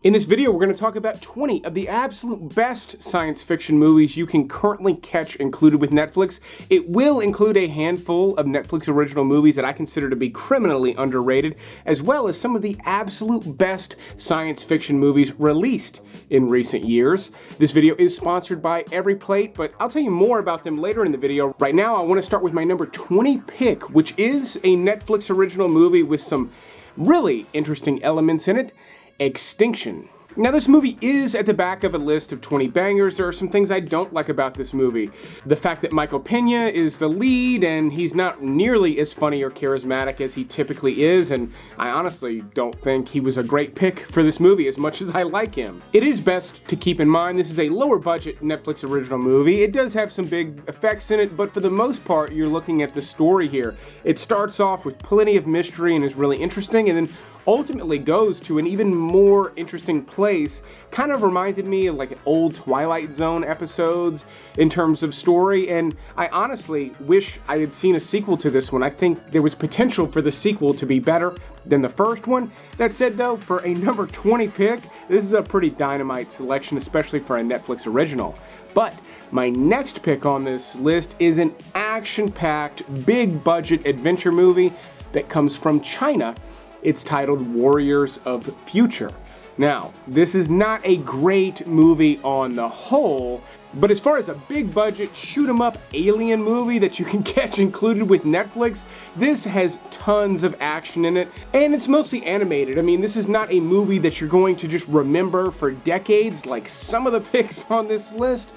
In this video, we're going to talk about 20 of the absolute best science fiction movies you can currently catch included with Netflix. It will include a handful of Netflix original movies that I consider to be criminally underrated, as well as some of the absolute best science fiction movies released in recent years. This video is sponsored by Every Plate, but I'll tell you more about them later in the video. Right now, I want to start with my number 20 pick, which is a Netflix original movie with some really interesting elements in it. Extinction. Now, this movie is at the back of a list of 20 bangers. There are some things I don't like about this movie. The fact that Michael Pena is the lead and he's not nearly as funny or charismatic as he typically is, and I honestly don't think he was a great pick for this movie as much as I like him. It is best to keep in mind this is a lower budget Netflix original movie. It does have some big effects in it, but for the most part, you're looking at the story here. It starts off with plenty of mystery and is really interesting, and then ultimately goes to an even more interesting place. Kind of reminded me of like old Twilight Zone episodes in terms of story, and I honestly wish I had seen a sequel to this one. I think there was potential for the sequel to be better than the first one. That said though, for a number 20 pick, this is a pretty dynamite selection, especially for a Netflix original. But my next pick on this list is an action-packed, big-budget adventure movie that comes from China. It's titled Warriors of Future. Now, this is not a great movie on the whole, but as far as a big budget shoot-'em-up alien movie that you can catch included with Netflix, this has tons of action in it, and it's mostly animated. I mean, this is not a movie that you're going to just remember for decades like some of the picks on this list,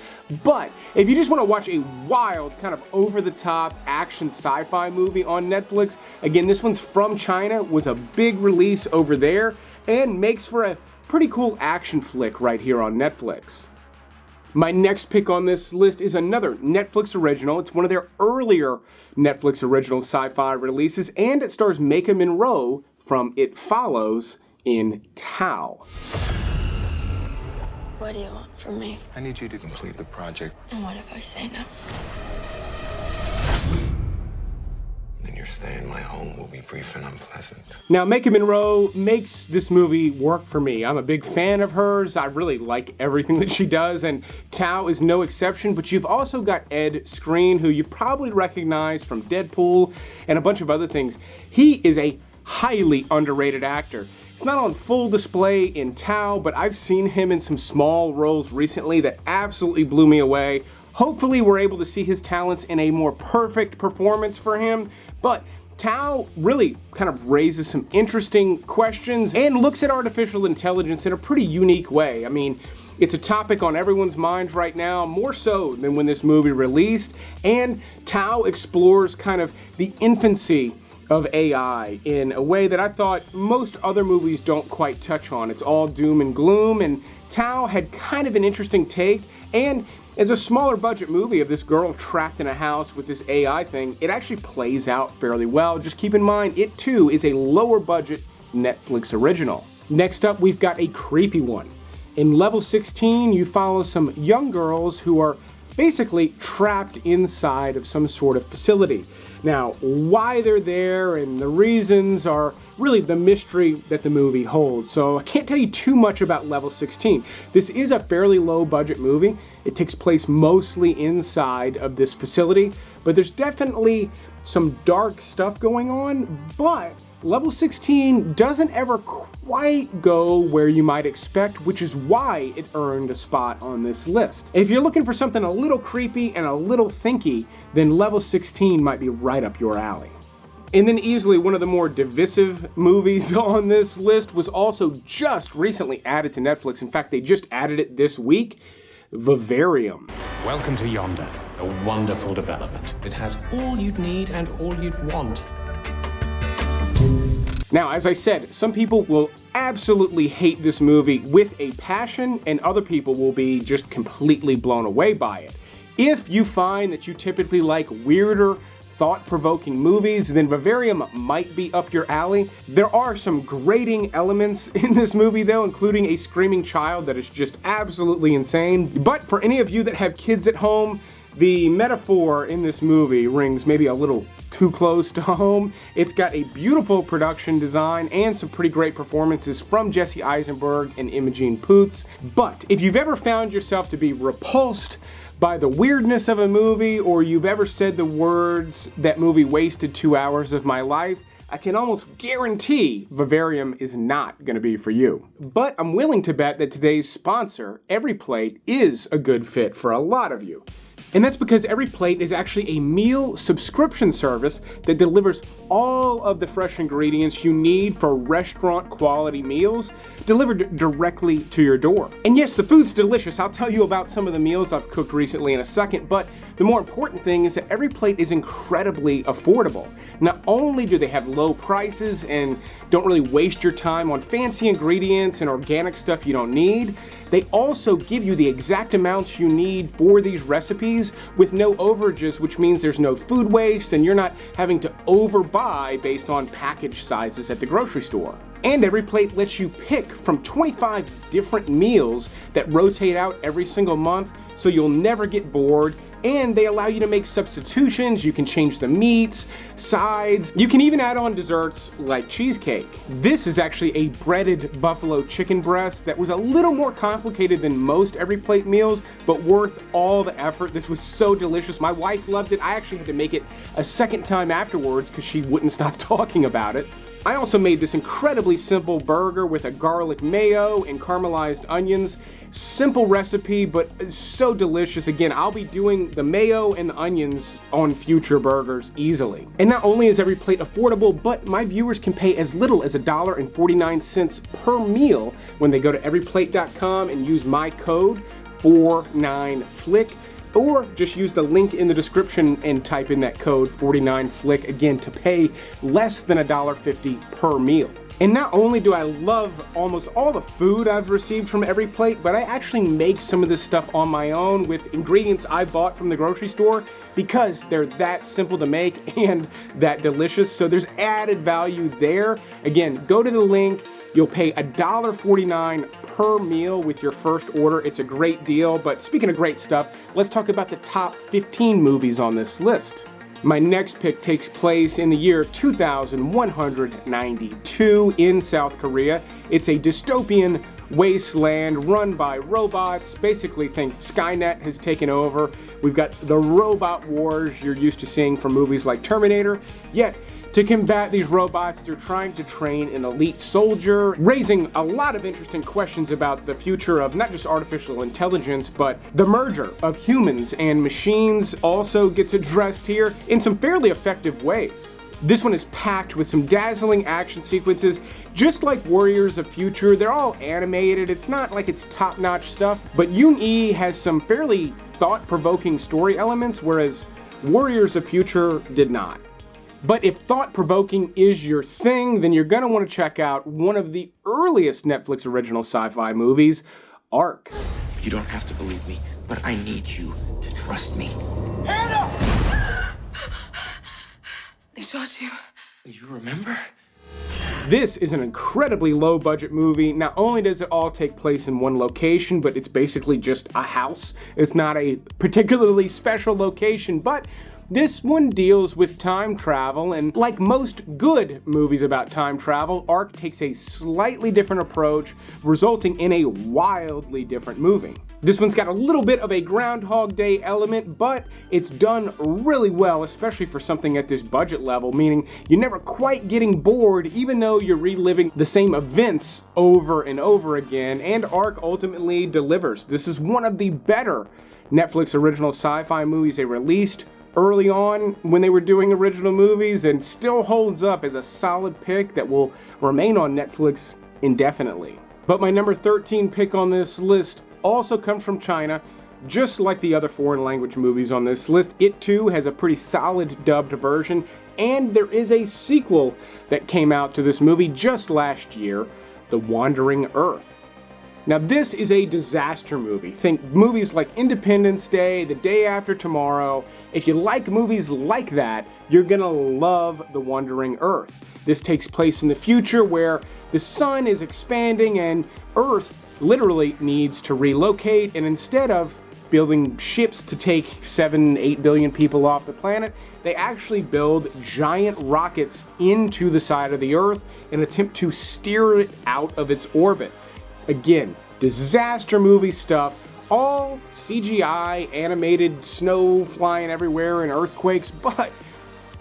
but if you just want to watch a wild, kind of over-the-top action sci-fi movie on Netflix, again, this one's from China, was a big release over there, and makes for a pretty cool action flick right here on Netflix. My next pick on this list is another Netflix original. It's one of their earlier Netflix original sci-fi releases, and it stars Maika Monroe from It Follows in Tau. What do you want from me? I need you to complete the project. And what if I say no? Then your stay in my home will be brief and unpleasant. Now, Maika Monroe makes this movie work for me. I'm a big fan of hers. I really like everything that she does, and Tau is no exception, but you've also got Ed Skrein, who you probably recognize from Deadpool and a bunch of other things. He is a highly underrated actor. It's not on full display in Tau, but I've seen him in some small roles recently that absolutely blew me away. Hopefully we're able to see his talents in a more perfect performance for him, but Tau really kind of raises some interesting questions and looks at artificial intelligence in a pretty unique way. I mean, it's a topic on everyone's minds right now, more so than when this movie released, and Tau explores kind of the infancy of AI in a way that I thought most other movies don't quite touch on. It's all doom and gloom, and Tau had kind of an interesting take, and as a smaller budget movie of this girl trapped in a house with this AI thing, it actually plays out fairly well. Just keep in mind, it too is a lower budget Netflix original. Next up, we've got a creepy one. In Level 16, you follow some young girls who are basically trapped inside of some sort of facility. Now, why they're there and the reasons are really the mystery that the movie holds. So I can't tell you too much about Level 16. This is a fairly low budget movie. It takes place mostly inside of this facility, but there's definitely some dark stuff going on, but Level 16 doesn't ever quite go where you might expect, which is why it earned a spot on this list. If you're looking for something a little creepy and a little thinky, then Level 16 might be right up your alley. And then easily one of the more divisive movies on this list was also just recently added to Netflix. In fact, they just added it this week, Vivarium. Welcome to Yonder, a wonderful development. It has all you'd need and all you'd want. Now, as I said, some people will absolutely hate this movie with a passion, and other people will be just completely blown away by it. If you find that you typically like weirder, thought-provoking movies, then Vivarium might be up your alley. There are some grating elements in this movie though, including a screaming child that is just absolutely insane. But for any of you that have kids at home, the metaphor in this movie rings maybe a little too close to home. It's got a beautiful production design and some pretty great performances from Jesse Eisenberg and Imogen Poots. But if you've ever found yourself to be repulsed by the weirdness of a movie, or you've ever said the words, "That movie wasted 2 hours of my life," I can almost guarantee Vivarium is not going to be for you. But I'm willing to bet that today's sponsor, EveryPlate, is a good fit for a lot of you. And that's because EveryPlate is actually a meal subscription service that delivers all of the fresh ingredients you need for restaurant quality meals delivered directly to your door. And yes, the food's delicious. I'll tell you about some of the meals I've cooked recently in a second, but the more important thing is that EveryPlate is incredibly affordable. Not only do they have low prices and don't really waste your time on fancy ingredients and organic stuff you don't need, they also give you the exact amounts you need for these recipes with no overages, which means there's no food waste and you're not having to overbuy based on package sizes at the grocery store. And EveryPlate lets you pick from 25 different meals that rotate out every single month, so you'll never get bored. And they allow you to make substitutions. You can change the meats, sides. You can even add on desserts like cheesecake. This is actually a breaded buffalo chicken breast that was a little more complicated than most EveryPlate meals, but worth all the effort. This was so delicious. My wife loved it. I actually had to make it a second time afterwards because she wouldn't stop talking about it. I also made this incredibly simple burger with a garlic mayo and caramelized onions. Simple recipe, but so delicious. Again, I'll be doing the mayo and the onions on future burgers easily. And not only is EveryPlate affordable, but my viewers can pay as little as $1.49 per meal when they go to everyplate.com and use my code 49FLICK. Or just use the link in the description and type in that code 49FLICK again to pay less than $1.50 per meal. And not only do I love almost all the food I've received from EveryPlate, but I actually make some of this stuff on my own with ingredients I bought from the grocery store because they're that simple to make and that delicious. So there's added value there. Again, go to the link. You'll pay $1.49 per meal with your first order. It's a great deal. But speaking of great stuff, let's talk about the top 15 movies on this list. My next pick takes place in the year 2192 in South Korea. It's a dystopian wasteland run by robots. Basically, think Skynet has taken over. We've got the robot wars you're used to seeing from movies like Terminator. Yet, to combat these robots, they're trying to train an elite soldier, raising a lot of interesting questions about the future of not just artificial intelligence, but the merger of humans and machines also gets addressed here in some fairly effective ways. This one is packed with some dazzling action sequences. Just like Warriors of Future, they're all animated. It's not like it's top-notch stuff, but Yoon-E has some fairly thought-provoking story elements, whereas Warriors of Future did not. But if thought-provoking is your thing, then you're going to want to check out one of the earliest Netflix original sci-fi movies, Ark. You don't have to believe me, but I need you to trust me. Hannah! They shot you. You remember? This is an incredibly low-budget movie. Not only does it all take place in one location, but it's basically just a house. It's not a particularly special location, but this one deals with time travel, and like most good movies about time travel, Ark takes a slightly different approach, resulting in a wildly different movie. This one's got a little bit of a Groundhog Day element, but it's done really well, especially for something at this budget level, meaning you're never quite getting bored even though you're reliving the same events over and over again, and Ark ultimately delivers. This is one of the better Netflix original sci-fi movies they released early on when they were doing original movies, and still holds up as a solid pick that will remain on Netflix indefinitely. But my number 13 pick on this list also comes from China. Just like the other foreign language movies on this list, it too has a pretty solid dubbed version, and there is a sequel that came out to this movie just last year, The Wandering Earth. Now this is a disaster movie. Think movies like Independence Day, The Day After Tomorrow. If you like movies like that, you're gonna love The Wandering Earth. This takes place in the future where the sun is expanding and Earth literally needs to relocate, and instead of building ships to take 7-8 billion people off the planet. They actually build giant rockets into the side of the Earth and attempt to steer it out of its orbit. Again, disaster movie stuff, all CGI, animated snow flying everywhere and earthquakes, but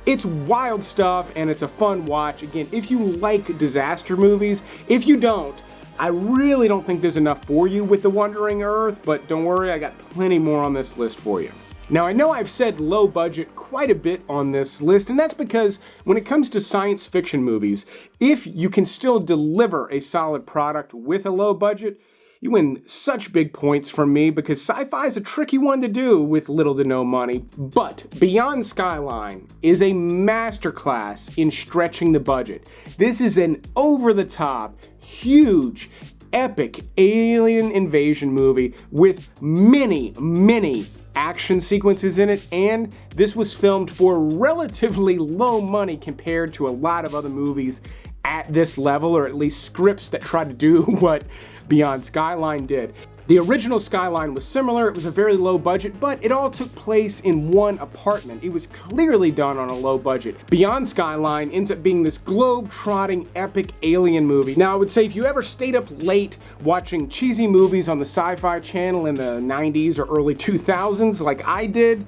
it's wild stuff and it's a fun watch. Again, if you like disaster movies, if you don't, I really don't think there's enough for you with The Wandering Earth, but don't worry, I got plenty more on this list for you. Now, I know I've said low budget quite a bit on this list, and that's because when it comes to science fiction movies, if you can still deliver a solid product with a low budget, you win such big points from me, because sci-fi is a tricky one to do with little to no money. But Beyond Skyline is a masterclass in stretching the budget. This is an over-the-top, huge, epic alien invasion movie with many action sequences in it, and this was filmed for relatively low money compared to a lot of other movies at this level, or at least scripts that tried to do what Beyond Skyline did. The original Skyline was similar. It was a very low budget, but it all took place in one apartment. It was clearly done on a low budget. Beyond Skyline ends up being this globe-trotting epic alien movie. Now, I would say if you ever stayed up late watching cheesy movies on the Sci-Fi Channel in the 90s or early 2000s like I did,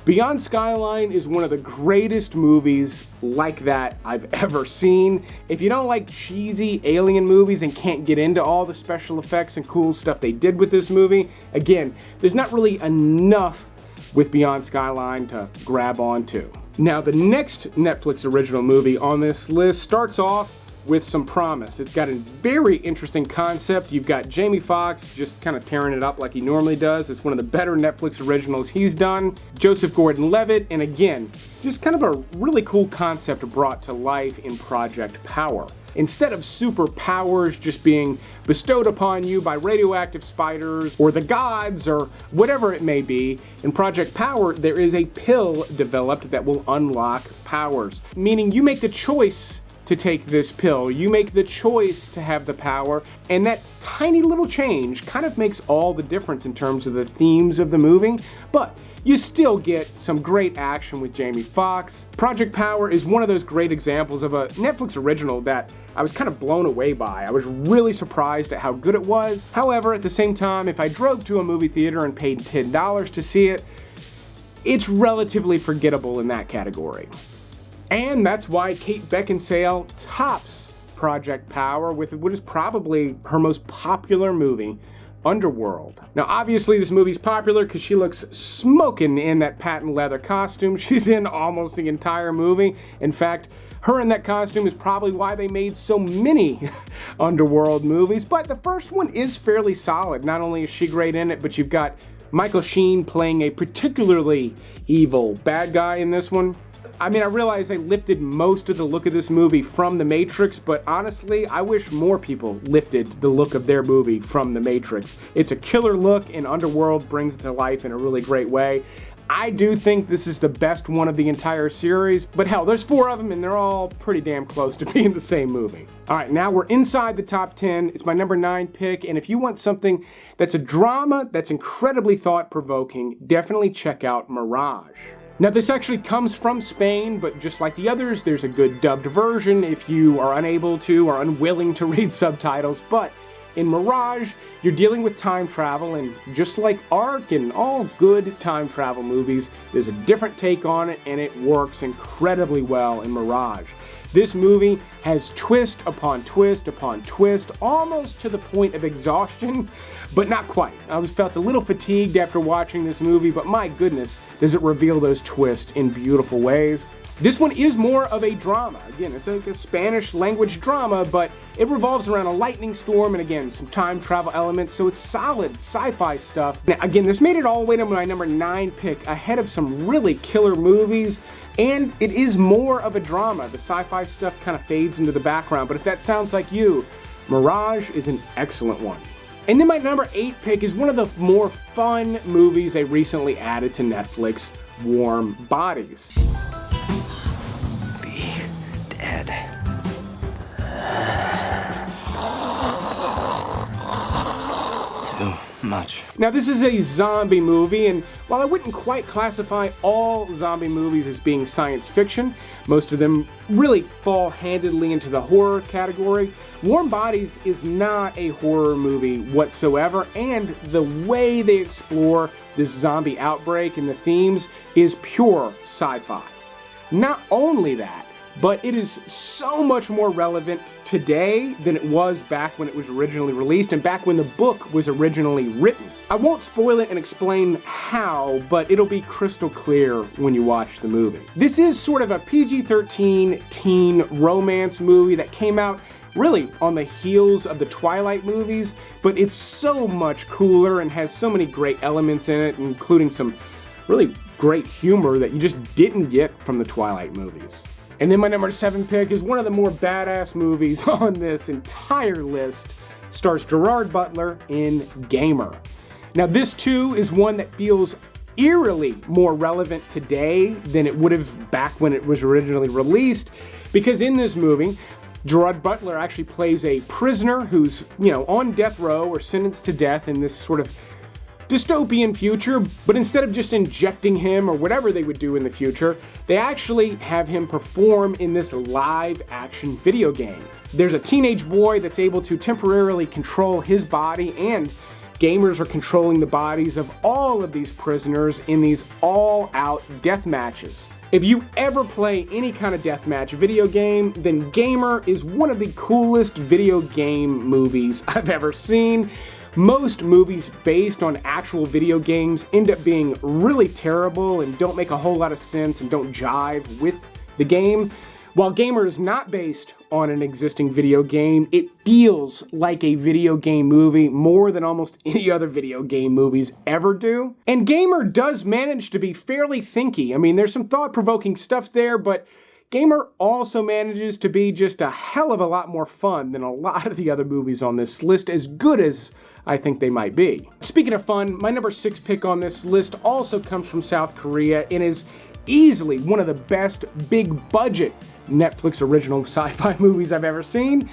Beyond Skyline is one of the greatest movies like that I've ever seen. If you don't like cheesy alien movies and can't get into all the special effects and cool stuff they did with this movie, again, there's not really enough with Beyond Skyline to grab onto. Now, the next Netflix original movie on this list starts off with some promise. It's got a very interesting concept. You've got Jamie Foxx just kind of tearing it up like he normally does. It's one of the better Netflix originals he's done. Joseph Gordon-Levitt, and again, just kind of a really cool concept brought to life in Project Power. Instead of superpowers just being bestowed upon you by radioactive spiders or the gods or whatever it may be, in Project Power there is a pill developed that will unlock powers. Meaning you make the choice to take this pill. You make the choice to have the power, and that tiny little change kind of makes all the difference in terms of the themes of the movie, but you still get some great action with Jamie Foxx. Project Power is one of those great examples of a Netflix original that I was kind of blown away by. I was really surprised at how good it was. However, at the same time, if I drove to a movie theater and paid $10 to see it, it's relatively forgettable in that category. And that's why Kate Beckinsale tops Project Power with what is probably her most popular movie, Underworld. Now, obviously, this movie's popular because she looks smoking in that patent leather costume. She's in almost the entire movie. In fact, her in that costume is probably why they made so many Underworld movies. But the first one is fairly solid. Not only is she great in it, but you've got Michael Sheen playing a particularly evil bad guy in this one. I mean, I realize they lifted most of the look of this movie from The Matrix, but honestly, I wish more people lifted the look of their movie from The Matrix. It's a killer look, and Underworld brings it to life in a really great way. I do think this is the best one of the entire series, but hell, there's 4 of them, and they're all pretty damn close to being the same movie. All right, now we're inside the top 10. It's my number 9 pick, and if you want something that's a drama that's incredibly thought-provoking, definitely check out Mirage. Now, this actually comes from Spain, but just like the others, there's a good dubbed version if you are unable to or unwilling to read subtitles. But in Mirage, you're dealing with time travel, and just like Ark and all good time travel movies, there's a different take on it, and it works incredibly well in Mirage. This movie has twist upon twist upon twist, almost to the point of exhaustion, but not quite. I felt a little fatigued after watching this movie, but my goodness, does it reveal those twists in beautiful ways. This one is more of a drama. Again, it's like a Spanish language drama, but it revolves around a lightning storm and again, some time travel elements, so it's solid sci-fi stuff. Now, again, this made it all the way to my number 9 pick, ahead of some really killer movies, and it is more of a drama. The sci-fi stuff kind of fades into the background, but if that sounds like you, Mirage is an excellent one. And then my number 8 pick is one of the more fun movies they recently added to Netflix, Warm Bodies. Be dead. It's 2. Much. Now, this is a zombie movie, and while I wouldn't quite classify all zombie movies as being science fiction, most of them really fall handedly into the horror category, Warm Bodies is not a horror movie whatsoever, and the way they explore this zombie outbreak and the themes is pure sci-fi. Not only that, but it is so much more relevant today than it was back when it was originally released and back when the book was originally written. I won't spoil it and explain how, but it'll be crystal clear when you watch the movie. This is sort of a PG-13 teen romance movie that came out really on the heels of the Twilight movies, but it's so much cooler and has so many great elements in it, including some really great humor that you just didn't get from the Twilight movies. And then my number 7 pick is one of the more badass movies on this entire list. Stars Gerard Butler in Gamer. Now this too is one that feels eerily more relevant today than it would have back when it was originally released, because in this movie, Gerard Butler actually plays a prisoner who's, on death row or sentenced to death in this sort of dystopian future, but instead of just injecting him or whatever they would do in the future, they actually have him perform in this live action video game. There's a teenage boy that's able to temporarily control his body, and gamers are controlling the bodies of all of these prisoners in these all-out death matches. If you ever play any kind of deathmatch video game, then Gamer is one of the coolest video game movies I've ever seen. Most movies based on actual video games end up being really terrible and don't make a whole lot of sense and don't jive with the game. While Gamer is not based on an existing video game, it feels like a video game movie more than almost any other video game movies ever do. And Gamer does manage to be fairly thinky. I mean, there's some thought-provoking stuff there, but Gamer also manages to be just a hell of a lot more fun than a lot of the other movies on this list, as good as I think they might be. Speaking of fun, my number 6 pick on this list also comes from South Korea and is easily one of the best big-budget Netflix original sci-fi movies I've ever seen,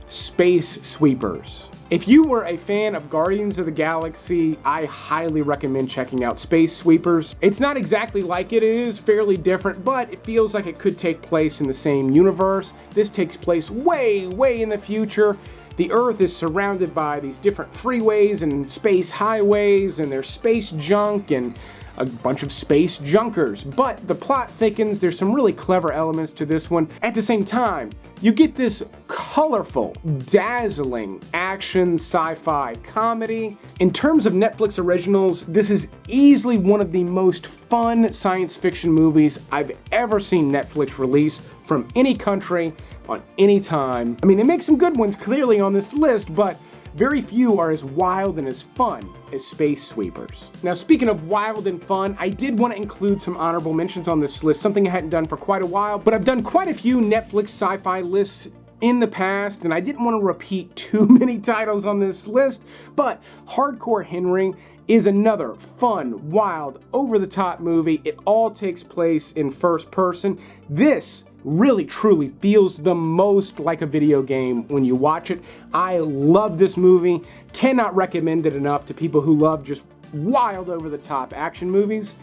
Space Sweepers. If you were a fan of Guardians of the Galaxy, I highly recommend checking out Space Sweepers. It's not exactly like it is fairly different, but it feels like it could take place in the same universe. This takes place way, way in the future. The Earth is surrounded by these different freeways and space highways, and there's space junk and a bunch of space junkers. But the plot thickens, there's some really clever elements to this one. At the same time, you get this colorful, dazzling action sci-fi comedy. In terms of Netflix originals, this is easily one of the most fun science fiction movies I've ever seen Netflix release from any country on any time. I mean, they make some good ones clearly on this list, but very few are as wild and as fun as Space Sweepers. Now, speaking of wild and fun, I did want to include some honorable mentions on this list, something I hadn't done for quite a while, but I've done quite a few Netflix sci-fi lists in the past, and I didn't want to repeat too many titles on this list, but Hardcore Henry is another fun, wild, over-the-top movie. It all takes place in first person. This really truly feels the most like a video game when you watch it. I love this movie. Cannot recommend it enough to people who love just wild over-the-top action movies.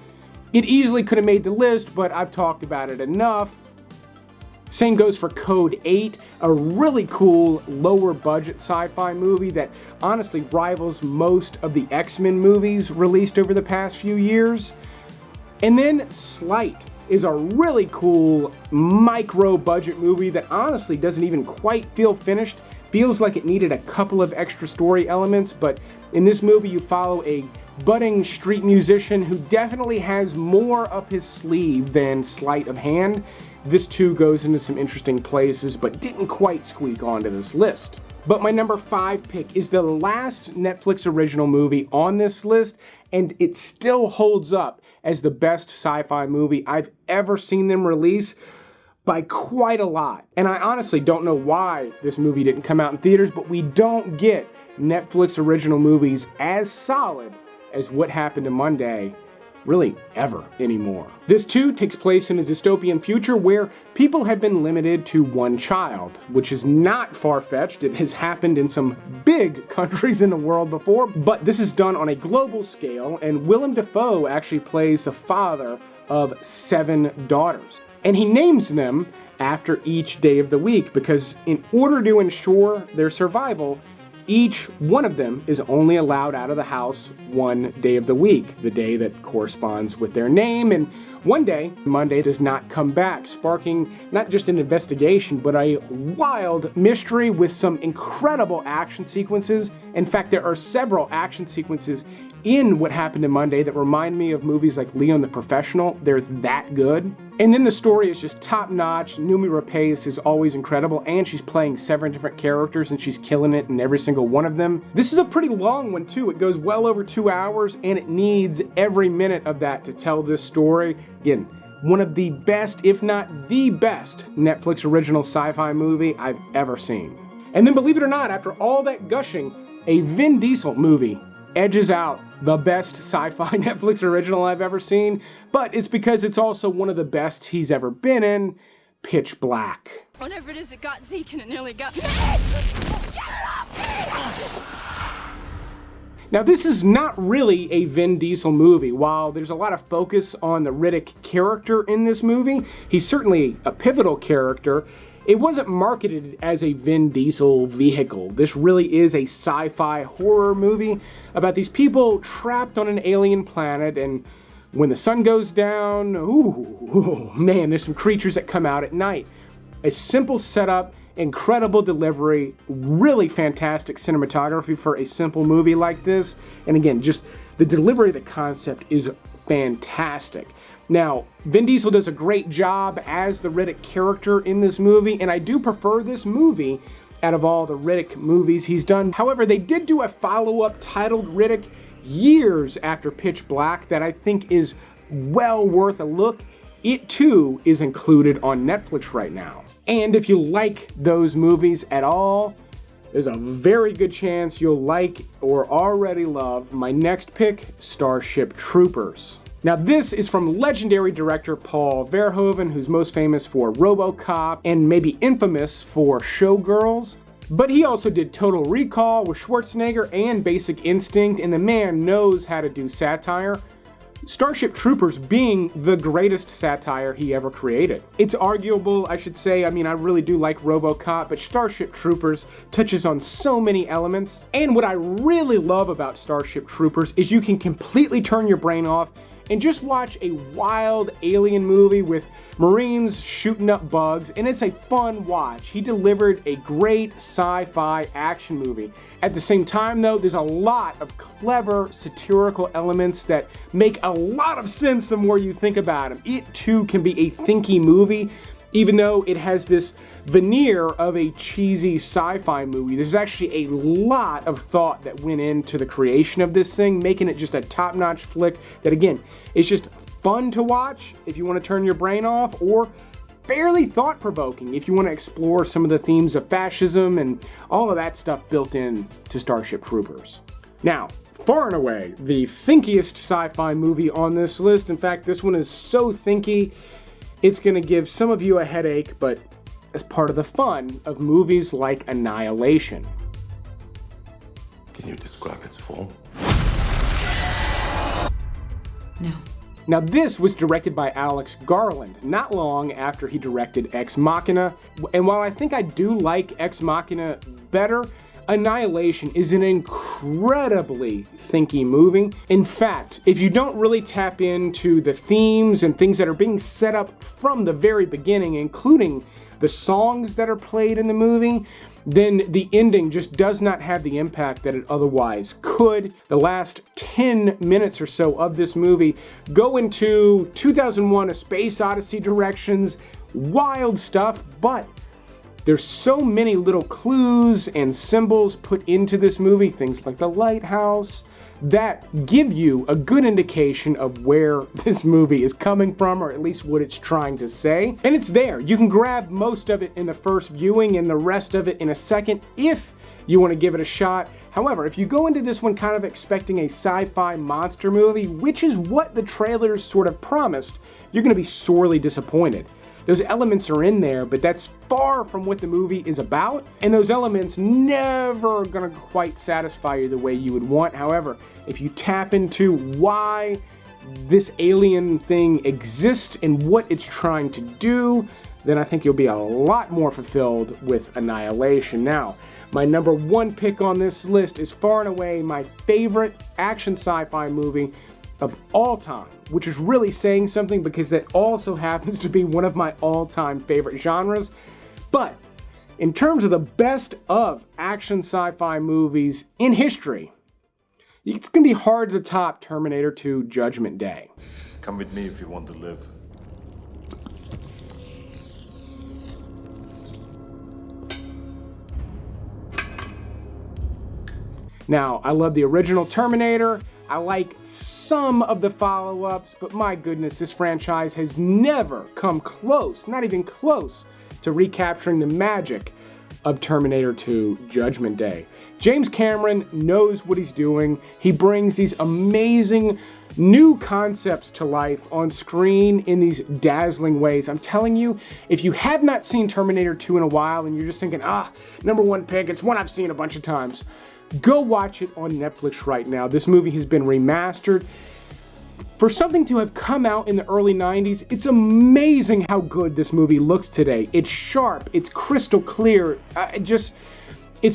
It easily could have made the list, but I've talked about it enough. Same goes for Code 8, a really cool lower budget sci-fi movie that honestly rivals most of the X-Men movies released over the past few years. And then Slight is a really cool micro budget movie that honestly doesn't even quite feel finished. Feels like it needed a couple of extra story elements, but in this movie you follow a budding street musician who definitely has more up his sleeve than sleight of hand. This too goes into some interesting places, but didn't quite squeak onto this list. But my number 5 pick is the last Netflix original movie on this list, and it still holds up as the best sci-fi movie I've ever seen them release by quite a lot. And I honestly don't know why this movie didn't come out in theaters, but we don't get Netflix original movies as solid as What Happened to Monday really ever anymore. This too takes place in a dystopian future where people have been limited to one child, which is not far-fetched. It has happened in some big countries in the world before, but this is done on a global scale, and Willem Dafoe actually plays the father of 7 daughters. And he names them after each day of the week because in order to ensure their survival, each one of them is only allowed out of the house one day of the week, the day that corresponds with their name, and one day, Monday, does not come back, sparking not just an investigation, but a wild mystery with some incredible action sequences. In fact, there are several action sequences in What Happened to Monday that remind me of movies like Leon the Professional. They're that good. And then the story is just top-notch. Noomi Rapace is always incredible, and she's playing 7 different characters, and she's killing it in every single one of them. This is a pretty long one, too. It goes well over 2 hours, and it needs every minute of that to tell this story. Again, one of the best, if not the best, Netflix original sci-fi movie I've ever seen. And then, believe it or not, after all that gushing, a Vin Diesel movie edges out the best sci-fi Netflix original I've ever seen, but it's because it's also one of the best he's ever been in, Pitch Black. Whatever it is, it got Zeke and it nearly got me. Now, this is not really a Vin Diesel movie. While there's a lot of focus on the Riddick character in this movie, he's certainly a pivotal character. It wasn't marketed as a Vin Diesel vehicle. This really is a sci-fi horror movie about these people trapped on an alien planet, and when the sun goes down, ooh, man, there's some creatures that come out at night. A simple setup, incredible delivery, really fantastic cinematography for a simple movie like this, and again, just the delivery of the concept is fantastic. Now, Vin Diesel does a great job as the Riddick character in this movie, and I do prefer this movie out of all the Riddick movies he's done. However, they did do a follow-up titled Riddick years after Pitch Black that I think is well worth a look. It too is included on Netflix right now. And if you like those movies at all, there's a very good chance you'll like or already love my next pick, Starship Troopers. Now, this is from legendary director Paul Verhoeven, who's most famous for RoboCop and maybe infamous for Showgirls. But he also did Total Recall with Schwarzenegger and Basic Instinct, and the man knows how to do satire. Starship Troopers being the greatest satire he ever created. It's arguable, I should say. I mean, I really do like RoboCop, but Starship Troopers touches on so many elements. And what I really love about Starship Troopers is you can completely turn your brain off and just watch a wild alien movie with Marines shooting up bugs, and it's a fun watch. He delivered a great sci-fi action movie. At the same time, though, there's a lot of clever satirical elements that make a lot of sense the more you think about them. It, too, can be a thinky movie, even though it has this veneer of a cheesy sci-fi movie. There's actually a lot of thought that went into the creation of this thing, making it just a top-notch flick that, again, is just fun to watch if you want to turn your brain off, or fairly thought-provoking if you want to explore some of the themes of fascism and all of that stuff built in to Starship Troopers. Now, far and away, the thinkiest sci-fi movie on this list. In fact, this one is so thinky, it's going to give some of you a headache, but as part of the fun of movies like Annihilation. Can you describe its form? No. Now, this was directed by Alex Garland, not long after he directed Ex Machina. And while I think I do like Ex Machina better, Annihilation is an incredibly thinky movie. In fact, if you don't really tap into the themes and things that are being set up from the very beginning, including the songs that are played in the movie, then the ending just does not have the impact that it otherwise could. The last 10 minutes or so of this movie go into 2001: A Space Odyssey directions, wild stuff, but there's so many little clues and symbols put into this movie, things like the lighthouse, that give you a good indication of where this movie is coming from, or at least what it's trying to say. And it's there. You can grab most of it in the first viewing and the rest of it in a second if you want to give it a shot. However, if you go into this one kind of expecting a sci-fi monster movie, which is what the trailers sort of promised, you're going to be sorely disappointed. Those elements are in there, but that's far from what the movie is about, and those elements never going to quite satisfy you the way you would want. However, if you tap into why this alien thing exists and what it's trying to do, then I think you'll be a lot more fulfilled with Annihilation. Now, my number one pick on this list is far and away my favorite action sci-fi movie of all time, which is really saying something because that also happens to be one of my all-time favorite genres. But in terms of the best of action sci-fi movies in history, it's going to be hard to top Terminator 2 Judgment Day. Come with me if you want to live. Now, I love the original Terminator. I like some of the follow-ups, but my goodness, this franchise has never come close, not even close, to recapturing the magic of Terminator 2 Judgment Day. James Cameron knows what he's doing. He brings these amazing new concepts to life on screen in these dazzling ways. I'm telling you, if you have not seen Terminator 2 in a while and you're just thinking, number one pick, it's one I've seen a bunch of times, go watch it on Netflix right now. This movie has been remastered. For something to have come out in the early 90s, it's amazing how good this movie looks today. It's sharp, it's crystal clear, it's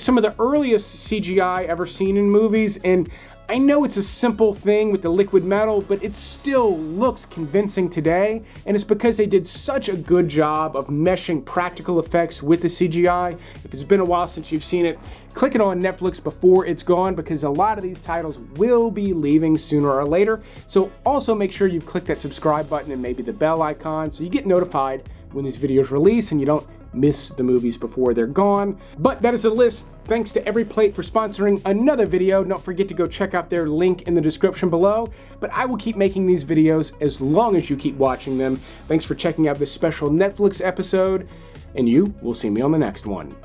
some of the earliest CGI ever seen in movies, and I know it's a simple thing with the liquid metal, but it still looks convincing today, and it's because they did such a good job of meshing practical effects with the CGI. If it's been a while since you've seen it, click it on Netflix before it's gone, because a lot of these titles will be leaving sooner or later. So also make sure you've clicked that subscribe button and maybe the bell icon so you get notified when these videos release and you don't miss the movies before they're gone. But that is a list. Thanks to Every Plate for sponsoring another video. Don't forget to go check out their link in the description below. But I will keep making these videos as long as you keep watching them. Thanks for checking out this special Netflix episode, and you will see me on the next one.